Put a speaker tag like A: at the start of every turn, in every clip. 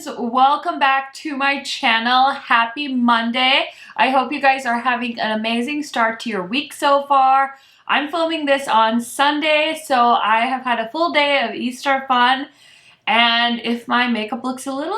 A: friends, welcome back to my channel. Happy Monday. I hope you guys are having an amazing start to your week so far. I'm filming this on Sunday, so I have had a full day of Easter fun, and if my makeup looks a little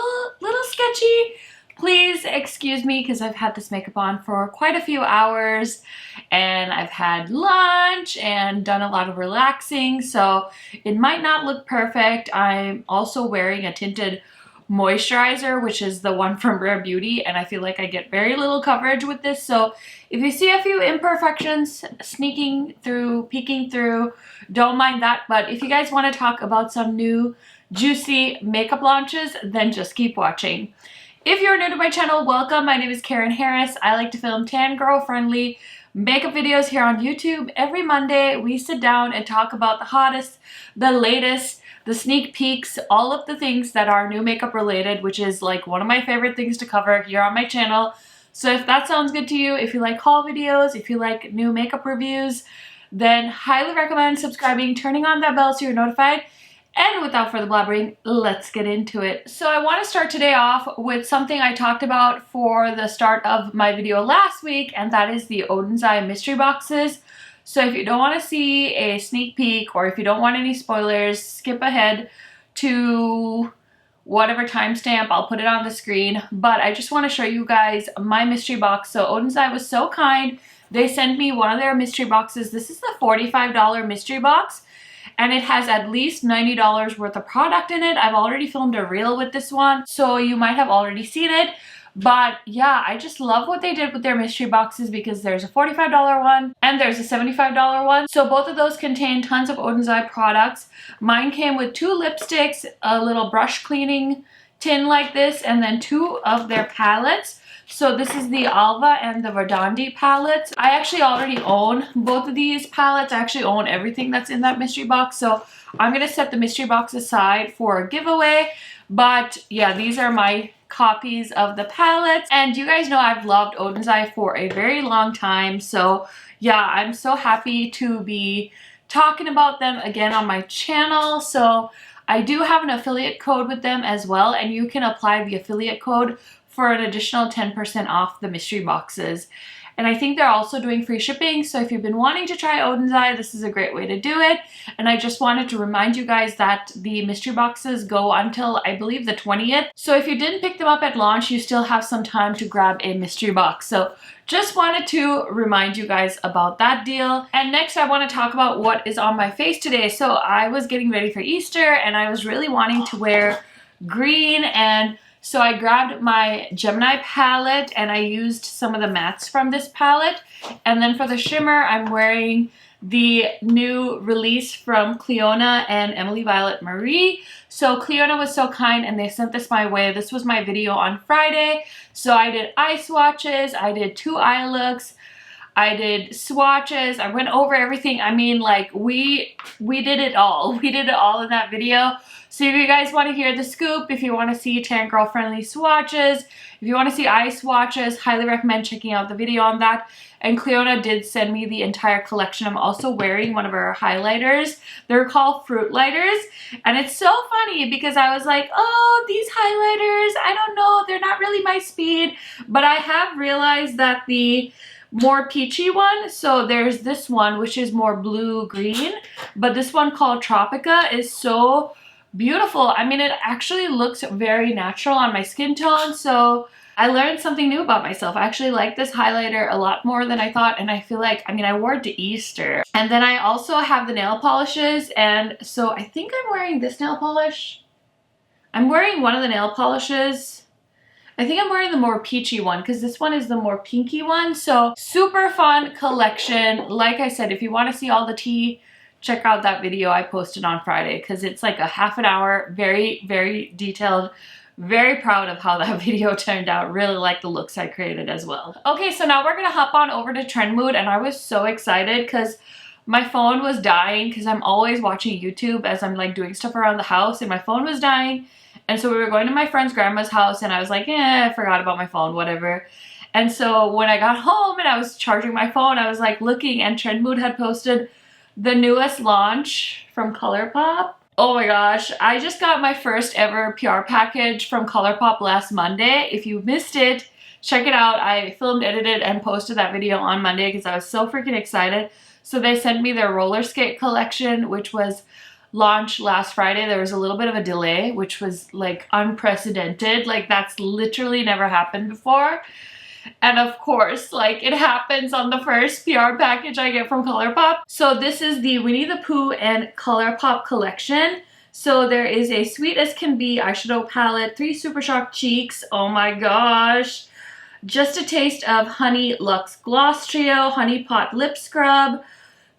A: sketchy, please excuse me because I've had this makeup on for quite a few hours and I've had lunch and done a lot of relaxing, so it might not look perfect. I'm also wearing a tinted moisturizer, which is the one from Rare Beauty, and I feel like I get very little coverage with this, so if you see a few imperfections sneaking through, peeking through, don't mind that. But if you guys want to talk about some new juicy makeup launches, then just keep watching. If you're new to my channel, welcome. My name is KARENHARRIS. I like to film tan girl friendly makeup videos here on YouTube. Every Monday we sit down and talk about the hottest, the latest, the sneak peeks, all of the things that are new makeup related, which is like one of my favorite things to cover here on my channel. So if that sounds good to you, if you like haul videos, if you like new makeup reviews, then highly recommend subscribing, turning on that bell so you're notified. And without further blabbering, let's get into it. So I want to start today off with something I talked about for the start of my video last week, and that is the Odins Eye Mystery Boxes. So if you don't want to see a sneak peek, or if you don't want any spoilers, skip ahead to whatever timestamp, I'll put it on the screen. But I just want to show you guys my mystery box. So Odins Eye was so kind. They sent me one of their mystery boxes. This is the $45 mystery box, and it has at least $90 worth of product in it. I've already filmed a reel with this one, so you might have already seen it. But yeah, I just love what they did with their mystery boxes because there's a $45 one and there's a $75 one. So both of those contain tons of Odins Eye products. Mine came with 2 lipsticks, a little brush cleaning tin like this, and then 2 of their palettes. So this is the Alva and the Verdandi palettes. I actually already own both of these palettes. I actually own everything that's in that mystery box. So I'm going to set the mystery box aside for a giveaway. But yeah, these are my copies of the palettes. And you guys know I've loved Odins Eye for a very long time. So yeah, I'm so happy to be talking about them again on my channel. So I do have an affiliate code with them as well, and you can apply the affiliate code for an additional 10% off the mystery boxes. And I think they're also doing free shipping, so if you've been wanting to try Odins Eye, this is a great way to do it. And I just wanted to remind you guys that the mystery boxes go until, I believe, the 20th. So if you didn't pick them up at launch, you still have some time to grab a mystery box. So just wanted to remind you guys about that deal. And next I want to talk about what is on my face today. So I was getting ready for Easter and I was really wanting to wear green, and so I grabbed my Gemini palette and I used some of the mattes from this palette. And then for the shimmer, I'm wearing the new release from Cleona and Emily Violet Marie. So Cleona was so kind and they sent this my way. This was my video on Friday. So I did eye swatches, I did 2 eye looks, I did swatches, I went over everything. I mean, like, we did it all. We did it all in that video. So if you guys want to hear the scoop, if you want to see tan girl friendly swatches, if you want to see eye swatches, highly recommend checking out the video on that. And Cleona did send me the entire collection. I'm also wearing one of her highlighters. They're called Fruit Lighters. And it's so funny because I was like, oh, these highlighters, I don't know, they're not really my speed. But I have realized that the more peachy one, so there's this one which is more blue green, but this one called Tropica is so beautiful. I mean, it actually looks very natural on my skin tone, so I learned something new about myself. I actually like this highlighter a lot more than I thought, and I feel like, I mean, I wore it to Easter. And then I also have the nail polishes, and so I think I'm wearing this nail polish. I'm wearing one of the nail polishes. I think I'm wearing the more peachy one because this one is the more pinky one. So super fun collection. Like I said, if you want to see all the tea, check out that video I posted on Friday because it's like a half an hour, very, very detailed. Very proud of how that video turned out. Really like the looks I created as well. Okay, so now we're gonna hop on over to Trend Mood, and I was so excited because my phone was dying because I'm always watching YouTube as I'm like doing stuff around the house, and my phone was dying. And so we were going to my friend's grandma's house and I was like, I forgot about my phone, whatever. And so when I got home and I was charging my phone, I was like looking, and Trend Mood had posted the newest launch from Colourpop. Oh my gosh, I just got my first ever PR package from Colourpop last Monday. If you missed it, check it out. I filmed, edited, and posted that video on Monday because I was so freaking excited. So they sent me their roller skate collection, which was launched last Friday. There was a little bit of a delay, which was like unprecedented. Like that's literally never happened before. And of course, like it happens on the first PR package I get from Colourpop. So this is the Winnie the Pooh and Colourpop collection. So there is a Sweet as Can Be eyeshadow palette, 3 Super Shock cheeks, oh my gosh. Just a Taste of Honey Luxe Gloss Trio, Honey Pot Lip Scrub.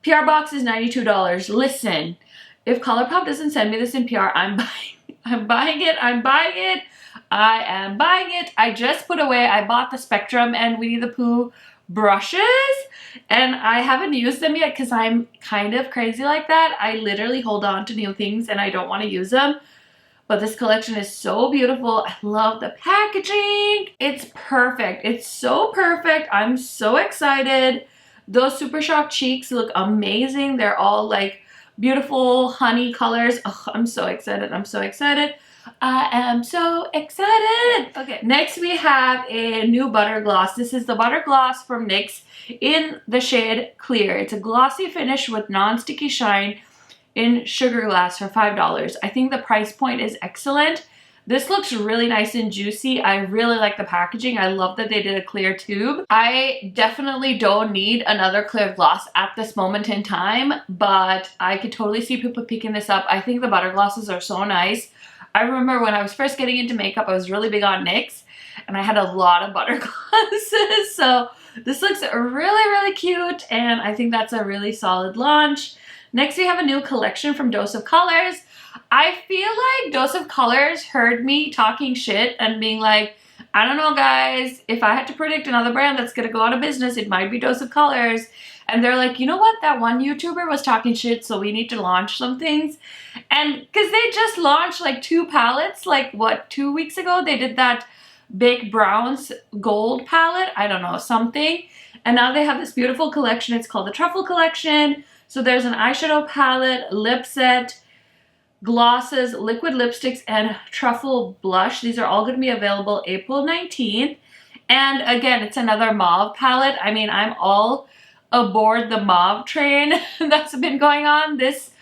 A: PR box is $92. Listen, if Colourpop doesn't send me this in PR, I'm buying it. I am buying it. I just put away, I bought the Spectrum and Winnie the Pooh brushes and I haven't used them yet because I'm kind of crazy like that. I literally hold on to new things and I don't want to use them. But this collection is so beautiful. I love the packaging. It's perfect. It's so perfect. I'm so excited. Those Super Shock cheeks look amazing. They're all like beautiful honey colors. Oh, I'm so excited. I'm so excited. I am so excited. Okay, next we have a new butter gloss. This is the butter gloss from NYX in the shade Clear. It's a glossy finish with non-sticky shine in sugar glass for $5. I think the price point is excellent. This looks really nice and juicy. I really like the packaging. I love that they did a clear tube. I definitely don't need another clear gloss at this moment in time, but I could totally see people picking this up. I think the butter glosses are so nice. I remember when I was first getting into makeup, I was really big on NYX and I had a lot of butter glosses. So this looks really cute and I think that's a really solid launch. Next we have a new collection from Dose of Colors. I feel like Dose of Colors heard me talking shit and being like, I don't know guys, if I had to predict another brand that's gonna go out of business, it might be Dose of Colors. And they're like, you know what, that one YouTuber was talking shit, so we need to launch some things. And because they just launched like 2 palettes, like what, 2 weeks ago? They did that Big Browns gold palette, I don't know, something. And now they have this beautiful collection. It's called the Truffle Collection. So there's an eyeshadow palette, lip set, glosses, liquid lipsticks, and truffle blush. These are all going to be available April 19th. And again, it's another mauve palette. I mean, I'm all aboard the mauve train that's been going on this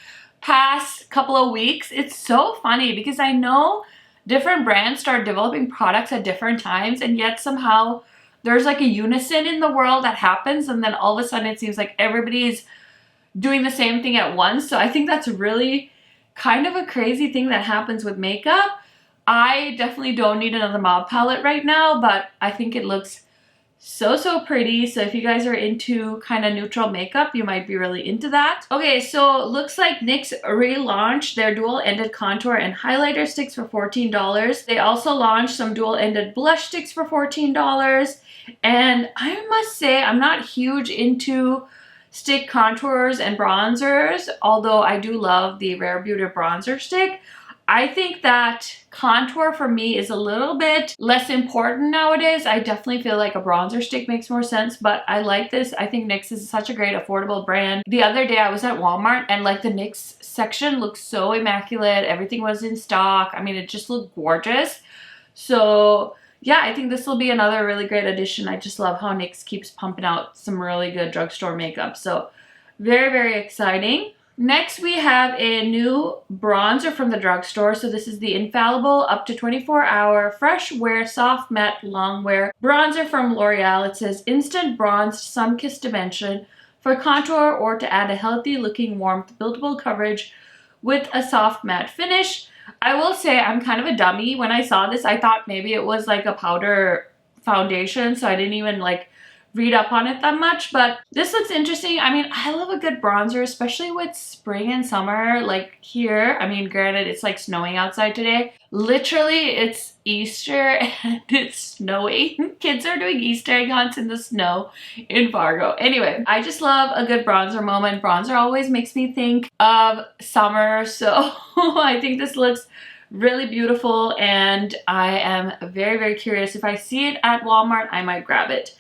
A: past couple of weeks. It's so funny because I know different brands start developing products at different times and yet somehow there's like a unison in the world that happens and then all of a sudden it seems like everybody's doing the same thing at once. So I think that's really kind of a crazy thing that happens with makeup. I definitely don't need another mauve palette right now, but I think it looks so pretty. So if you guys are into kind of neutral makeup, you might be really into that. Okay, so looks like NYX relaunched their dual-ended contour and highlighter sticks for $14. They also launched some dual-ended blush sticks for $14. And I must say, I'm not huge into stick contours and bronzers, although I do love the Rare Beauty bronzer stick. I think that contour for me is a little bit less important nowadays. I definitely feel like a bronzer stick makes more sense, but I like this. I think NYX is such a great affordable brand. The other day I was at Walmart and like the NYX section looked so immaculate. Everything was in stock. I mean, it just looked gorgeous. So yeah, I think this will be another really great addition. I just love how NYX keeps pumping out some really good drugstore makeup. So very exciting. Next, we have a new bronzer from the drugstore. So this is the Infallible Up to 24-Hour Fresh Wear Soft Matte Long Wear Bronzer from L'Oreal. It says Instant Bronzed Sun-Kissed Dimension for contour or to add a healthy looking warmth, buildable coverage with a soft matte finish. I will say I'm kind of a dummy. When I saw this, I thought maybe it was like a powder foundation, so I didn't even like read up on it that much, but this looks interesting. I mean, I love a good bronzer, especially with spring and summer like here. I mean, granted, it's like snowing outside today. Literally, it's Easter and it's snowing. Kids are doing Easter egg hunts in the snow in Fargo. Anyway, I just love a good bronzer moment. Bronzer always makes me think of summer, so I think this looks really beautiful and I am very curious. If I see it at Walmart, I might grab it.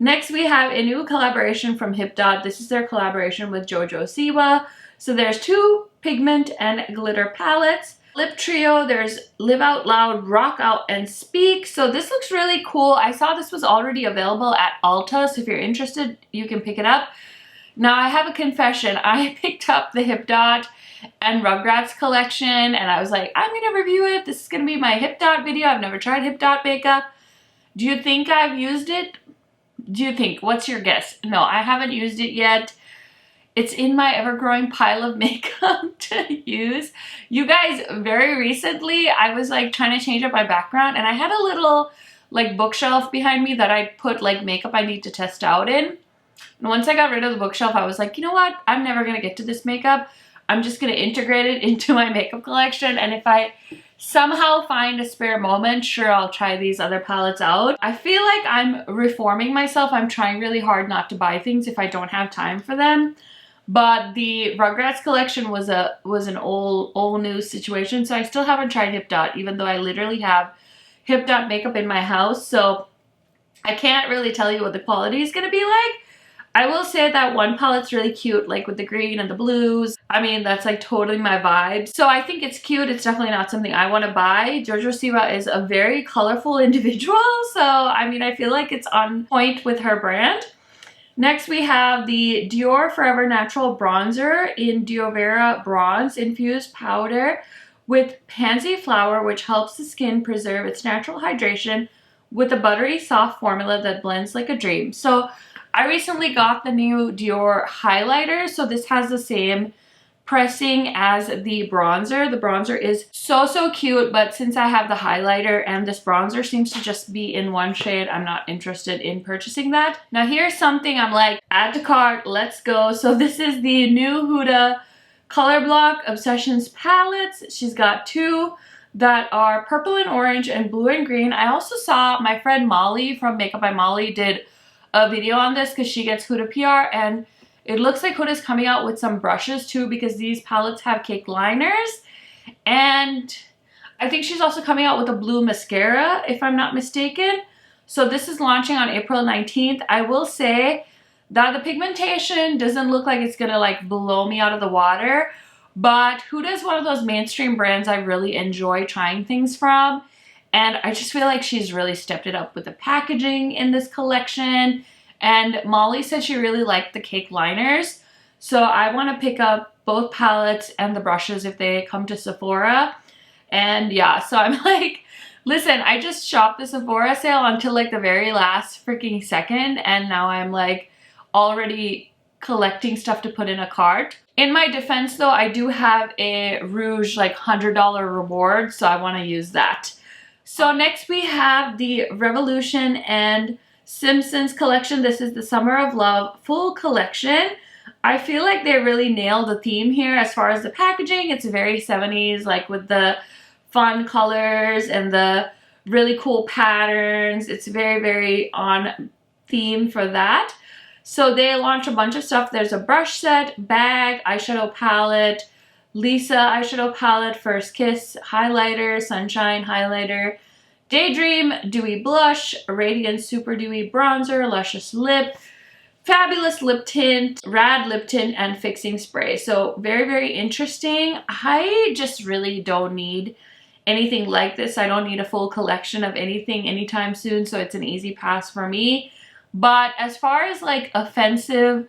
A: Next, we have a new collaboration from Hipdot. This is their collaboration with JoJo Siwa. So there's 2 pigment and glitter palettes. Lip trio, there's Live Out Loud, Rock Out, and Speak. So this looks really cool. I saw this was already available at Ulta, so if you're interested, you can pick it up. Now I have a confession. I picked up the Hipdot and Rugrats collection, and I was like, I'm gonna review it. This is gonna be my Hipdot video. I've never tried Hipdot makeup. Do you think I've used it? Do you think? What's your guess? No, I haven't used it yet. It's in my ever-growing pile of makeup to use. You guys, very recently, I was like trying to change up my background, and I had a little like bookshelf behind me that I put like makeup I need to test out in. And once I got rid of the bookshelf, I was like, you know what? I'm never gonna get to this makeup. I'm just gonna integrate it into my makeup collection, and if I somehow find a spare moment, sure, I'll try these other palettes out. I feel like I'm reforming myself. I'm trying really hard not to buy things if I don't have time for them. But the Rugrats collection was an old news situation, so I still haven't tried Hipdot, even though I literally have Hipdot makeup in my house. So I can't really tell you what the quality is gonna be like. I will say that one palette's really cute, like with the green and the blues. I mean, that's like totally my vibe. So I think it's cute. It's definitely not something I want to buy. Jojo Siwa is a very colorful individual, so I mean, I feel like it's on point with her brand. Next, we have the Dior Forever Natural Bronzer in Dior Bronze Infused Powder with Pansy Flower, which helps the skin preserve its natural hydration with a buttery soft formula that blends like a dream. So I recently got the new Dior highlighter, so this has the same pressing as the bronzer. The bronzer is so cute, but since I have the highlighter and this bronzer seems to just be in one shade, I'm not interested in purchasing that. Now here's something I'm like, add to cart, let's go. So this is the new Huda Color Block Obsessions palettes. She's got 2 that are purple and orange and blue and green. I also saw my friend Molly from Makeup by Molly did a video on this because she gets Huda PR, and it looks like Huda's coming out with some brushes too, because these palettes have cake liners, and I think she's also coming out with a blue mascara, if I'm not mistaken. So this is launching on April 19th. I will say that the pigmentation doesn't look like it's gonna like blow me out of the water, but Huda is one of those mainstream brands I really enjoy trying things from, and I just feel like she's really stepped it up with the packaging in this collection. And Molly said she really liked the cake liners, so I want to pick up both palettes and the brushes if they come to Sephora. And yeah, so I'm like, listen, I just shopped the Sephora sale until like the very last freaking second, and now I'm like already collecting stuff to put in a cart. In my defense though, I do have a Rouge like $100 reward, so I want to use that. So next we have the Revolution and Simpsons collection. This is the Summer of Love full collection. I feel like they really nailed the theme here as far as the packaging. It's very 70s, like with the fun colors and the really cool patterns. It's very on theme for that. So they launched a bunch of stuff. There's a brush set, bag, eyeshadow palette, Lisa eyeshadow palette, First Kiss highlighter, Sunshine highlighter, Daydream Dewy Blush, Radiant Super Dewy Bronzer, Luscious Lip, Fabulous Lip Tint, Rad Lip Tint, and Fixing Spray. So very interesting. I just really don't need anything like this. I don't need a full collection of anything anytime soon, so it's an easy pass for me. But as far as like offensive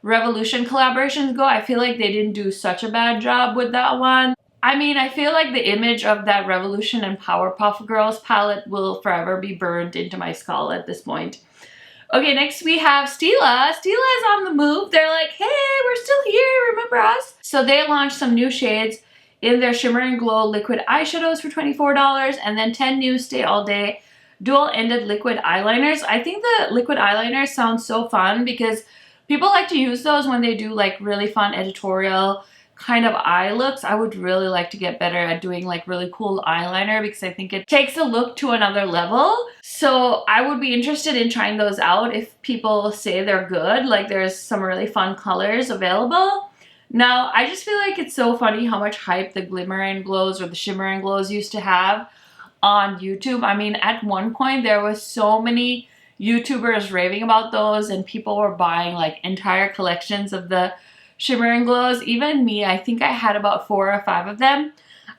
A: Revolution collaborations go, I feel like they didn't do such a bad job with that one. I mean, I feel like the image of that Revolution and Powerpuff Girls palette will forever be burned into my skull at this point. Okay, next we have Stila. Stila is on the move. They're like, hey, we're still here, remember us? So they launched some new shades in their Shimmer and Glow liquid eyeshadows for $24, and then 10 new Stay All Day dual-ended liquid eyeliners. I think the liquid eyeliners sound so fun because people like to use those when they do like really fun editorial kind of eye looks. I would really like to get better at doing like really cool eyeliner because I think it takes a look to another level. So I would be interested in trying those out if people say they're good. Like there's some really fun colors available. Now, I just feel like it's so funny how much hype the Glimmer and Glows or the Shimmer and Glows used to have on YouTube. I mean, at one point there was so many YouTubers raving about those and people were buying like entire collections of the shimmer and glows. Even me, I think I had about 4 or 5 of them.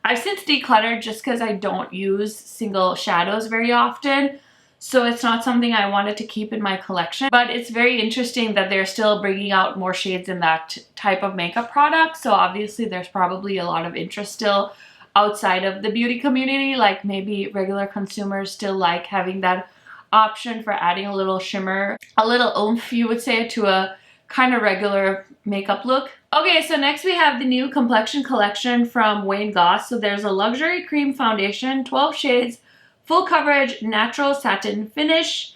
A: I've since decluttered just because I don't use single shadows very often. So it's not something I wanted to keep in my collection. But it's very interesting that they're still bringing out more shades in that type of makeup product. So obviously there's probably a lot of interest still outside of the beauty community. Like maybe regular consumers still like having that option for adding a little shimmer, a little oomph, you would say, to a kind of regular makeup look. Okay, so next we have the new complexion collection from Wayne Goss. So there's a luxury cream foundation, 12 shades, full coverage, natural satin finish,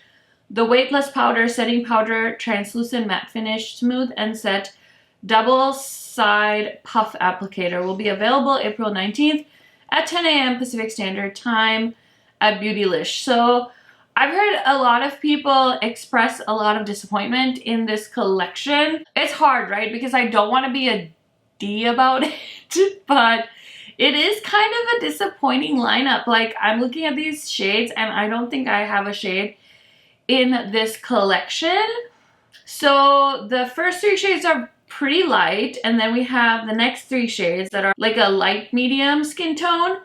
A: the weightless powder, setting powder, translucent matte finish, smooth and set, double side puff applicator. Will be available April 19th at 10 a.m. Pacific Standard Time at Beautylish. So I've heard a lot of people express a lot of disappointment in this collection. It's hard, right? Because I don't want to be a D about it, but it is kind of a disappointing lineup. Like, I'm looking at these shades and I don't think I have a shade in this collection. So the first 3 shades are pretty light, and then we have the next 3 shades that are like a light medium skin tone,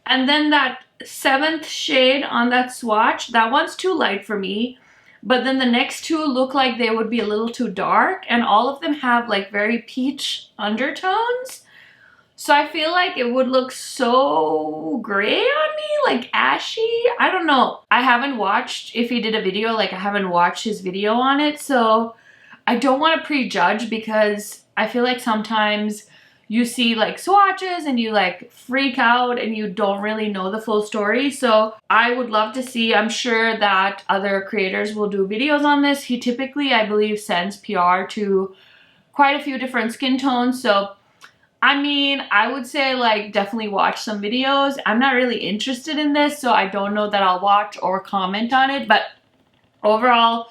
A: and then that 7th shade on that swatch, that one's too light for me, but then the next 2 look like they would be a little too dark, and all of them have like very peach undertones. So I feel like it would look so gray on me, like ashy. I don't know. I haven't watched, if he did a video, like I haven't watched his video on it, so I don't want to prejudge, because I feel like sometimes you see like swatches and you like freak out and you don't really know the full story. So I would love to see, I'm sure that other creators will do videos on this. He typically, I believe, sends PR to quite a few different skin tones. So I mean, I would say like definitely watch some videos. I'm not really interested in this, so I don't know that I'll watch or comment on it. But overall,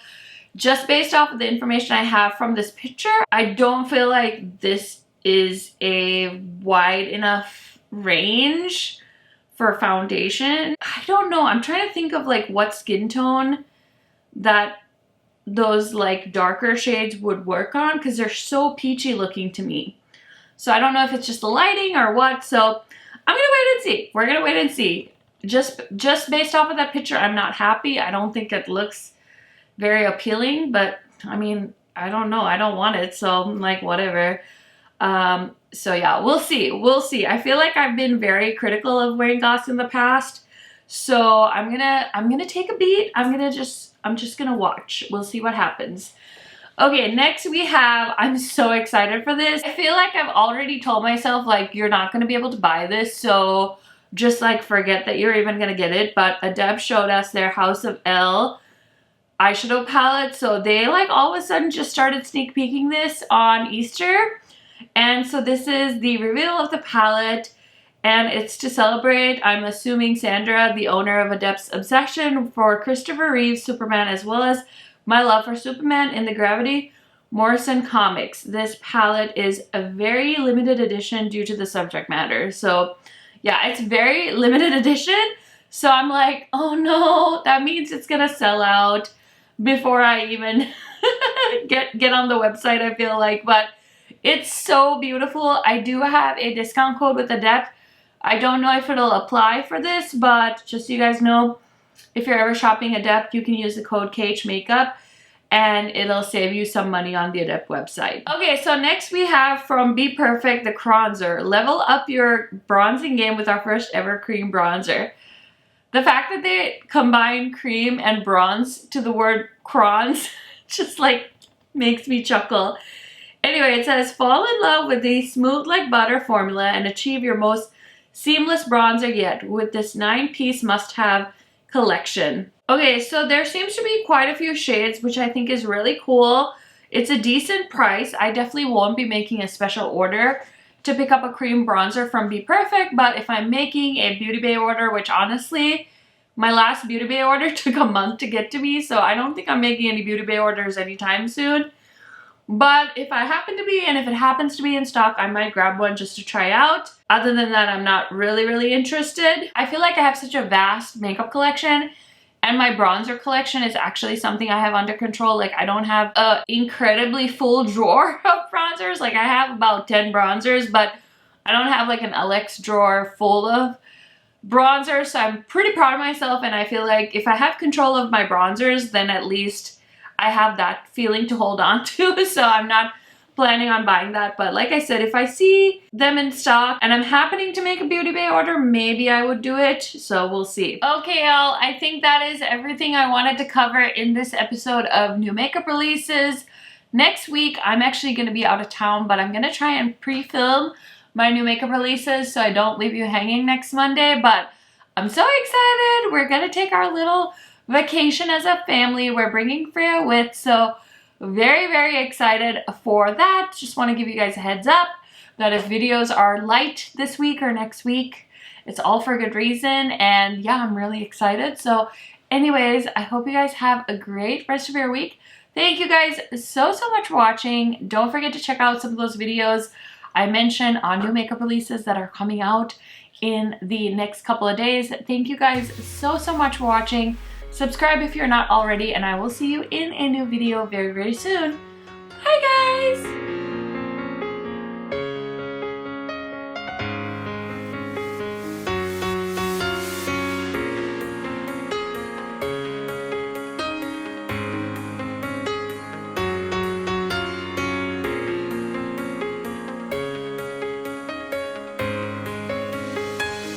A: just based off of the information I have from this picture, I don't feel like this is a wide enough range for foundation. I don't know. I'm trying to think of like what skin tone that those like darker shades would work on, because they're so peachy looking to me. So I don't know if it's just the lighting or what. So I'm gonna wait and see. We're gonna wait and see. Just based off of that picture, I'm not happy. I don't think it looks very appealing, but I mean, I don't know. I don't want it, so I'm like, whatever. So yeah, we'll see. We'll see. I feel like I've been very critical of Wayne Goss in the past, so I'm gonna take a beat. I'm just gonna watch. We'll see what happens. Okay, next we have, I'm so excited for this. I feel like I've already told myself like, you're not gonna be able to buy this, so just like forget that you're even gonna get it. But Adept showed us their House of L eyeshadow palette, so they like all of a sudden just started sneak peeking this on Easter. And so this is the reveal of the palette, and it's to celebrate, I'm assuming, Sandra, the owner of Adept's obsession for Christopher Reeve's Superman, as well as my love for Superman in the Gravity Morrison comics. This palette is a very limited edition due to the subject matter. So yeah, it's very limited edition. So I'm like, oh no, that means it's gonna sell out before I even get on the website, I feel like. But it's so beautiful. I do have a discount code with Adept. I don't know if it'll apply for this, but just so you guys know, if you're ever shopping Adept, you can use the code KHMAKEUP and it'll save you some money on the Adept website. Okay, so next we have from Be Perfect, the Bronzer. Level up your bronzing game with our first ever cream bronzer. The fact that they combine cream and bronze to the word crons just like makes me chuckle. Anyway, it says, fall in love with the smooth like butter formula and achieve your most seamless bronzer yet with this 9-piece must-have collection. Okay, so there seems to be quite a few shades, which I think is really cool. It's a decent price. I definitely won't be making a special order to pick up a cream bronzer from Be Perfect, but if I'm making a Beauty Bay order, which honestly, my last Beauty Bay order took a month to get to me, so I don't think I'm making any Beauty Bay orders anytime soon. But if I happen to be, and if it happens to be in stock, I might grab one just to try out. Other than that, I'm not really interested. I feel like I have such a vast makeup collection, And my bronzer collection is actually something I have under control. Like, I don't have a incredibly full drawer of bronzers. Like, I have about 10 bronzers, but I don't have like an LX drawer full of bronzers. So I'm pretty proud of myself, and I feel like if I have control of my bronzers, then at least I have that feeling to hold on to. So I'm not planning on buying that, but like I said, if I see them in stock and I'm happening to make a Beauty Bay order, maybe I would do it. So we'll see. Okay, y'all, I think that is everything I wanted to cover in this episode of new makeup releases. Next week, I'm actually going to be out of town, but I'm going to try and pre-film my new makeup releases so I don't leave you hanging next Monday. But I'm so excited. We're going to take our little vacation as a family. We're bringing Freya with, so very, very excited for that. Just want to give you guys a heads up that if videos are light this week or next week, it's all for good reason. And yeah, I'm really excited. So anyways, I hope you guys have a great rest of your week. Thank you guys so much for watching. Don't forget to check out some of those videos I mentioned on new makeup releases that are coming out in the next couple of days. Thank you guys so much for watching. Subscribe if you're not already, and I will see you in a new video very, very soon.